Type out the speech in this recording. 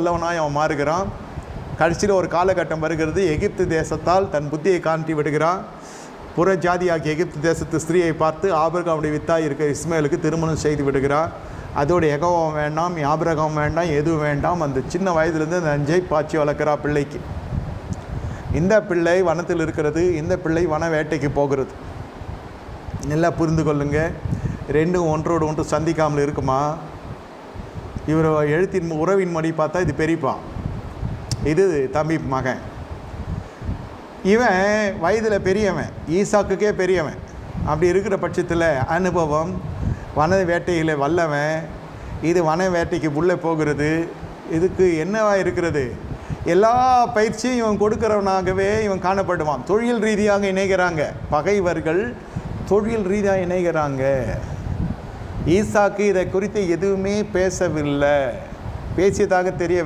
வல்லவனாய் அவன் மாறுகிறான். கடைசியில் ஒரு காலகட்டம் வருகிறது, எகிப்து தேசத்தால் தன் புத்தியை காட்டி விடுகிறான். புற ஜாதியாகிய எகிப்து தேசத்து ஸ்திரீயை பார்த்து ஆபிரகாமுடைய வித்தாய் இருக்கிற இஸ்மேலுக்கு திருமணம் செய்து விடுகிறான். அதோடு யெகோவா வேண்டாம், ஆபிரகாம் வேண்டாம், எதுவும் வேண்டாம். அந்த சின்ன வயதுலேருந்து அந்த நஞ்சை பாய்ச்சி வளர்க்குறா பிள்ளைக்கு. இந்த பிள்ளை வனத்தில் இருக்கிறது, இந்த பிள்ளை வன வேட்டைக்கு போகிறது. நல்லா புரிந்து கொள்ளுங்க, ரெண்டும் ஒன்றோடு ஒன்று சந்திக்காமல் இருக்குமா? இவர் எழுத்தின் உறவின் மடி பார்த்தா இது பெரியப்பா, இது தம்பி மகன். இவன் வயதில் பெரியவன், ஈசாக்குக்கே பெரியவன். அப்படி இருக்கிற பட்சத்தில் அனுபவம், வன வேட்டையில் வல்லவன், இது வன வேட்டைக்கு உள்ளே போகிறது. இதுக்கு என்னவா இருக்கிறது? எல்லா பயிற்சியும் இவன் கொடுக்கிறவனாகவே இவன் காணப்படுவான். தொழில் ரீதியாக இணைகிறாங்க, பகைவர்கள் தொழில் ரீதியாக இணைகிறாங்க. ஈசாக்கு இதை குறித்து எதுவுமே பேசவில்லை, பேசியதாக தெரிய